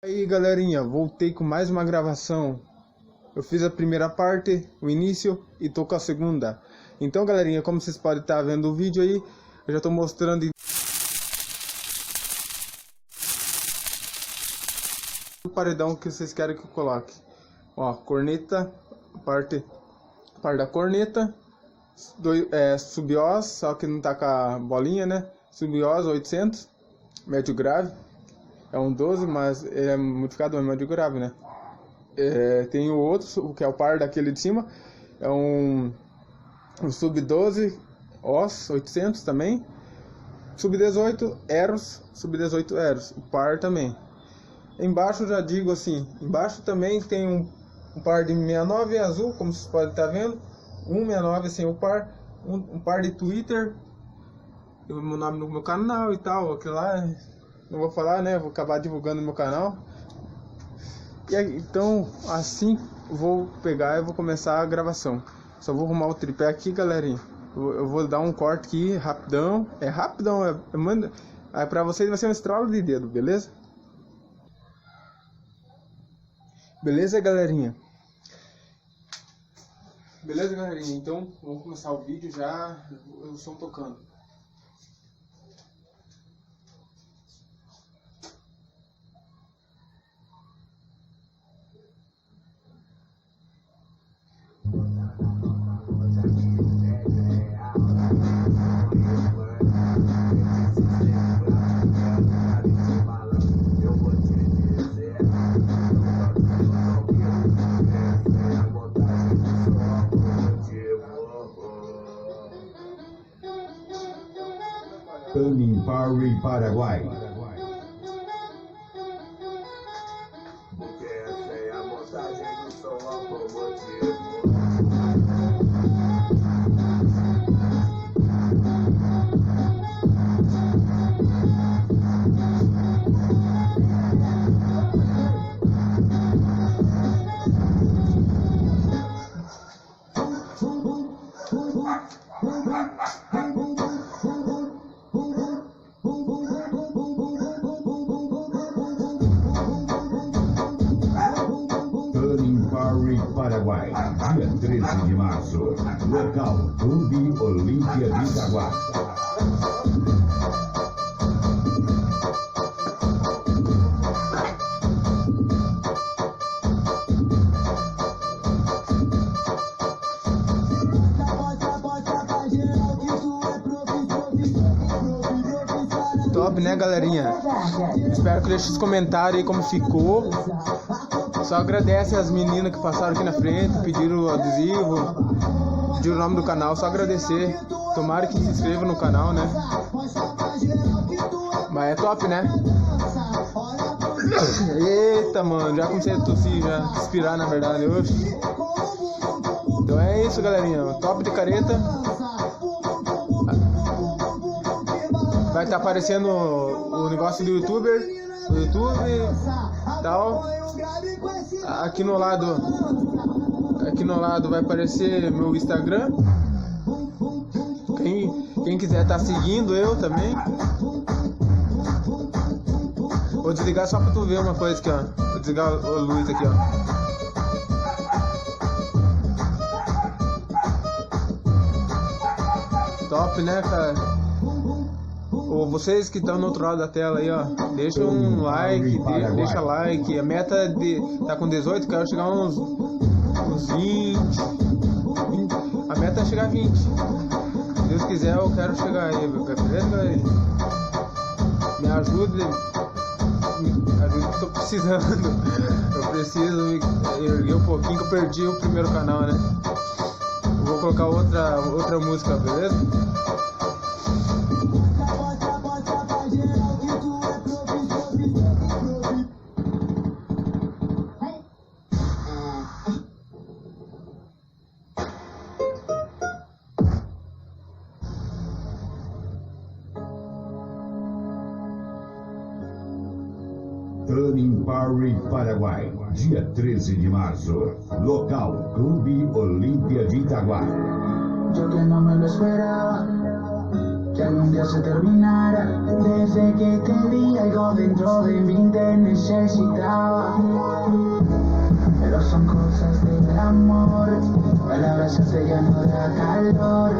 Aí galerinha, voltei com mais uma gravação. Eu fiz a primeira parte, o início, e tô com a segunda. Então galerinha, como vocês podem estar vendo o vídeo aí, eu já tô mostrando o paredão que vocês querem que eu coloque. Ó, corneta, parte da corneta, sub-os, só que não tá com a bolinha, né? Sub-os 800, médio grave. É um 12, mas ele é modificado, mas médio grave, né? Tem o outro, que é o par daquele de cima. É um sub-12, os 800 também. Sub-18, eros, sub-18 eros, o par também. Embaixo eu já digo assim, embaixo também tem um par de 69 azul, como vocês podem estar vendo. 169 assim, o par. Um par de Twitter. O meu nome no meu canal e tal, aquilo lá. Não vou falar, né? Vou acabar divulgando no meu canal. E aí, então, assim, vou pegar e vou começar a gravação. Só vou arrumar o tripé aqui, galerinha. Eu vou dar um corte aqui, rapidão. É rapidão, aí pra vocês vai ser um estralo de dedo, beleza? Beleza, galerinha? Beleza, galerinha? Então, vamos começar o vídeo já, o som tocando. Turning Party, Paraguai. Porque essa é a montagem do som automotivo. Paraguai, dia 13 de março, local Clube Olímpia de Itaguá. Top, né, galerinha? Espero que deixe os comentários aí como ficou. Só agradece as meninas que passaram aqui na frente, pediram o adesivo, pediram o nome do canal, só agradecer. Tomara que se inscreva no canal, né? Mas é top, né? Eita, mano, já comecei a tossir, já respirar na verdade hoje. Então é isso, galerinha. Top de careta. Vai estar aparecendo o negócio do youtuber, no YouTube e tal. Aqui no lado vai aparecer meu Instagram. Quem quiser estar seguindo eu também. Vou desligar só pra tu ver uma coisa aqui, ó. Vou desligar a luz aqui, ó. Top, né, cara? Ou vocês que estão no outro lado da tela aí, ó, deixa um like, deixa like. A meta tá com 18, quero chegar uns 20. A meta é chegar a 20. Se Deus quiser, eu quero chegar aí, beleza, galera? Me ajude, que tô precisando. Eu preciso me erguer um pouquinho, que eu perdi o primeiro canal, né? Eu vou colocar outra música, beleza? Turning Party, Paraguai, dia 13 de março, local Clube Olímpia de Itaguá. Yo que no me lo esperaba, que algún día se terminara. Desde que te vi algo dentro de mí te necesitaba. Pero son cosas del amor, al abrazarte ya no da calor.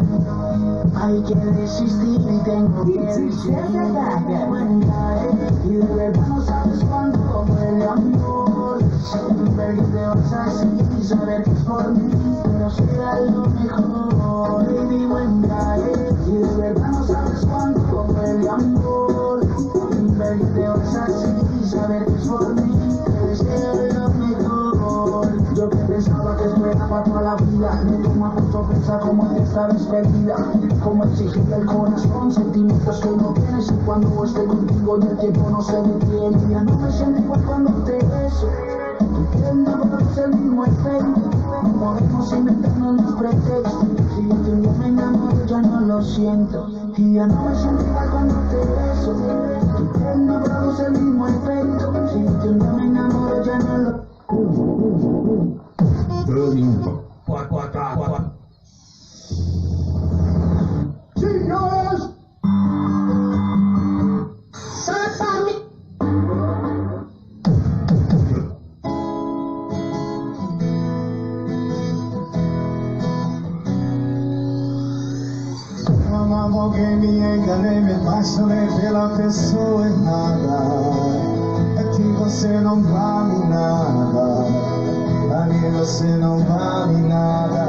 Hay que desistir y tengo que decir y de verdad no sabes cuánto duele amor. Ver que te vas así y saber que es por mí, pero será lo mejor. Baby, buen caer y de verdad no sabes cuánto duele amor. Ver que te vas así y saber que es por mí, te deseo lo mejor. Yo que pensaba que esperaba toda la vida, me toma justo pensar cómo es esta despedida, cómo exigirle al corazón sentimientos que no tienes, y cuando estoy contigo y el tiempo no se detiene. Ya no me siento igual cuando te beso, tu piel no produce el mismo efecto, no podemos inventarnos los pretextos. Si yo te me enamoro ya no lo siento, y ya no me siento igual cuando te beso, tu piel no produce el mismo efecto. Si yo te me enamoro ya no lo Señores, não amo que me enganei, me apaixonei pela pessoa errada. É que você não vale nada, pra mim você não vale nada.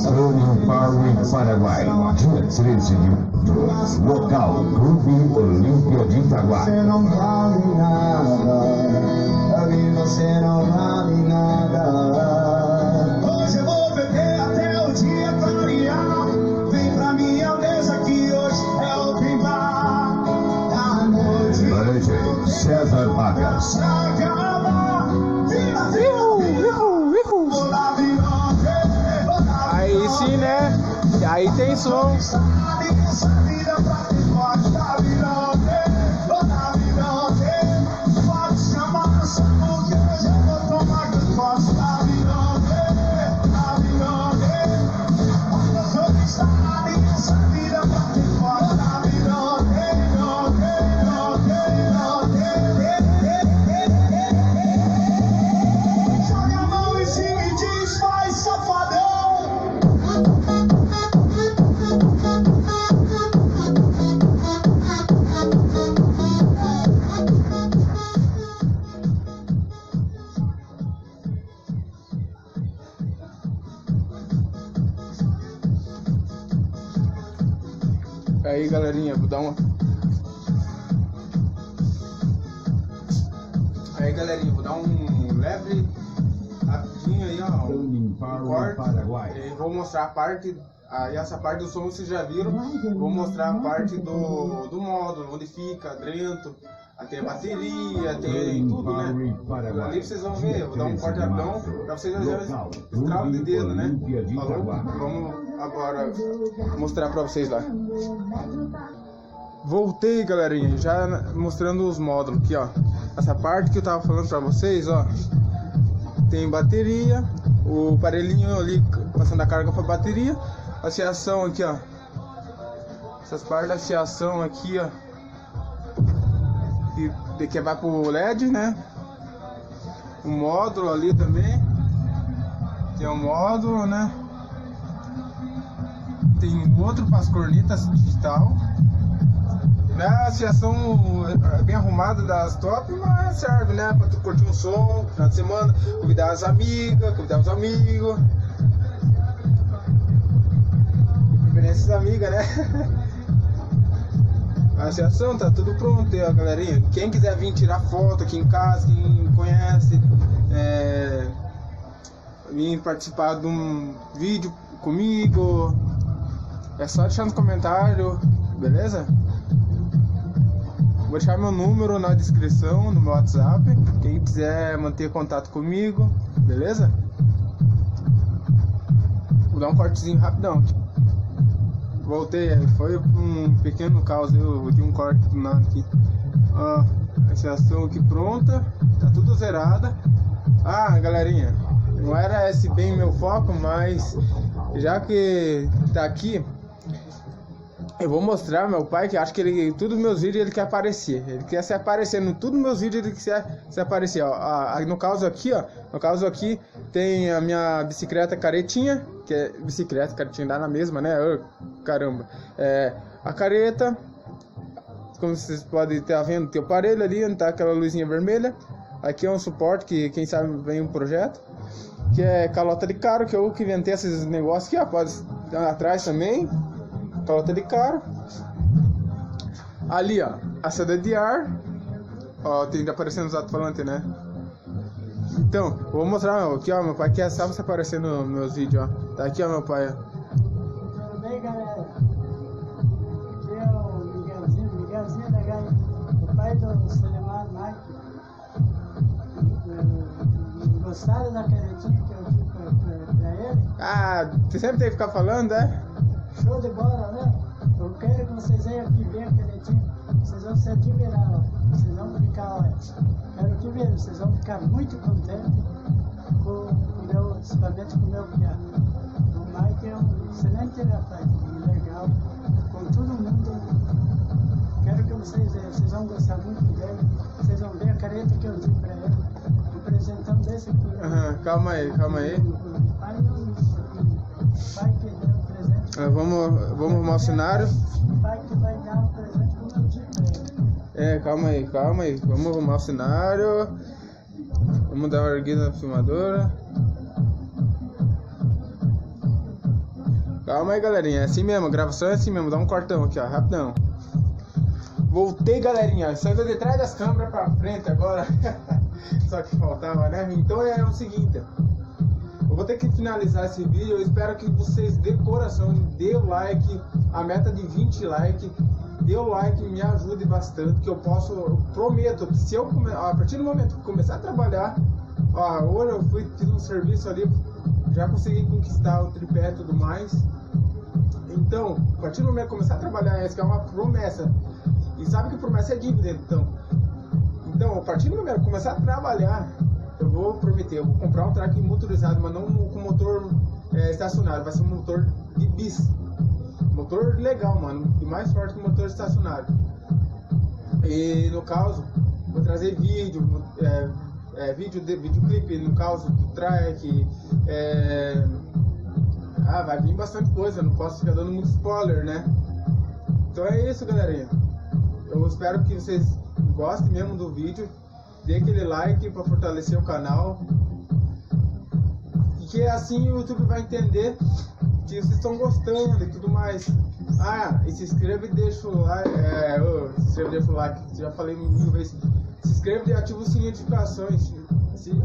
Bruno Power Paraguai, dia 13 de outubro, local Clube Olímpia de Itaguá. Você não vale nada, pra mim você não vale nada. Hoje eu vou beber até o dia clarear. Vem pra minha mesa que hoje é open bar. Da noite César Vargas. Aí sim, né? Aí tem som. Aí, galerinha, vou dar uma... Aí, galerinha, vou dar um leve rapidinho aí, ó. Um corte. Vou mostrar a parte... Aí essa parte do som vocês já viram. Vou mostrar a parte do módulo, onde fica dentro. Tem a bateria, tem tudo, né? Ali vocês vão ver, eu vou dar um corte rapidão pra vocês já estralam de dedo, né? Falou? Vamos agora mostrar pra vocês lá. Voltei, galerinha, já mostrando os módulos aqui, ó. Essa parte que eu tava falando pra vocês, ó. Tem bateria, o aparelhinho ali passando a carga pra bateria. A fiação aqui, ó. Essas partes da fiação aqui, ó. Que vai pro LED, né? O módulo ali também. Tem um módulo, né? Tem outro para as cornetas digital. A fiação é bem arrumada das top, mas serve, né? Pra tu curtir um som, final de semana, convidar as amigas, convidar os amigos. Preferência das amigas, né? A associação tá tudo pronto, ó, galerinha. Quem quiser vir tirar foto aqui em casa, quem conhece, vir participar de um vídeo comigo, é só deixar nos comentários, beleza? Vou deixar meu número na descrição, no meu WhatsApp. Quem quiser manter contato comigo, beleza? Vou dar um cortezinho rapidão aqui. Voltei, foi um pequeno caos, eu tinha um corte do nada aqui. Ó, a fiação aqui pronta, tá tudo zerada. Ah, galerinha, não era esse bem meu foco, mas já que tá aqui, Eu vou mostrar meu pai que acho que ele, todos os meus vídeos ele quer aparecer. Ele quer se aparecer em todos os meus vídeos, ele quer se aparecer, ó. No caso aqui, ó, no caso aqui tem a minha bicicleta caretinha, que é bicicleta caretinha dá na mesma, né? Caramba. A careta, como vocês podem estar vendo, tem o aparelho ali, onde tá aquela luzinha vermelha. Aqui é um suporte que quem sabe vem um projeto, que é calota de caro, que eu que inventei esses negócios aqui, ó, pode atrás também. Calota de caro. Ali, ó, a saída de ar. Ó, tem aparecendo os alto-falantes, né? Então, vou mostrar aqui, ó, meu pai quer só você aparecer nos meus vídeos, ó. Tá aqui, ó, meu pai, ó. Tudo bem, galera? Aqui é o Miguelzinho da Gaia, o pai do Suleiman Mike. Gostaram da canetinha que eu dei pra ele? Ah, você sempre tem que ficar falando, né? Show de bola, né? Eu quero que vocês venham aqui ver a canetinha. Vocês vão se admirar, ó. Vocês vão ficar, ó. Quero que ver, vocês vão ficar muito contentes com o meu equipamento, com o meu piano. O Mike é um excelente rapaz, legal, com todo mundo. Quero que vocês vejam, vocês vão gostar muito dele. Vocês vão ver a careta que eu dei pra ele. Um presentão desse aqui. Calma aí. O pai que deu o presente. Vamos arrumar o cenário. O pai que vai dar um presente como eu disse pra ele. Calma aí. Vamos arrumar o cenário. Vamos dar uma erguida na filmadora. Calma aí, galerinha. É assim mesmo, a gravação é assim mesmo. Dá um cortão aqui, ó, rapidão. Voltei, galerinha. Saindo de trás das câmeras pra frente agora. Só que faltava, né? Então é o seguinte. Eu vou ter que finalizar esse vídeo. Eu espero que vocês de coração dê o like. A meta de 20 likes. Dê o like, me ajude bastante. Que eu posso, eu prometo que se eu a partir do momento que começar a trabalhar, ó, hoje eu fiz um serviço ali, já consegui conquistar o tripé e tudo mais. Então, a partir do momento que começar a trabalhar, essa que é uma promessa. E sabe que promessa é dívida, então, a partir do momento que começar a trabalhar, eu vou prometer, eu vou comprar um track motorizado, mas não com motor estacionário, vai ser um motor de bis. Motor legal, mano, e mais forte que o motor estacionário. E no caso, vou trazer videoclipe, no caso do track. Vai vir bastante coisa, não posso ficar dando muito spoiler, né? Então é isso, galerinha. Eu espero que vocês gostem mesmo do vídeo. Dê aquele like para fortalecer o canal. E que assim o YouTube vai entender que vocês estão gostando e tudo mais. E se inscreva e deixa o like. Se inscreva e deixa o like. Já falei mil vezes. Se inscreva e ativa o sininho de notificações.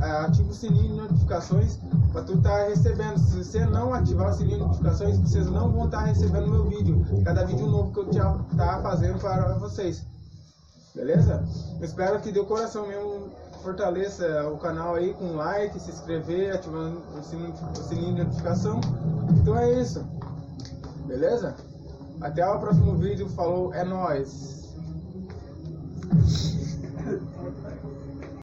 Ativa o sininho de notificações para tu estar recebendo. Se você não ativar o sininho de notificações, vocês não vão estar recebendo meu vídeo. Cada vídeo novo que eu já tá fazendo para vocês. Beleza? Eu espero que de coração mesmo fortaleça o canal aí com like, se inscrever, ativando o sininho de notificação. Então é isso. Beleza? Até o próximo vídeo. Falou, é nóis.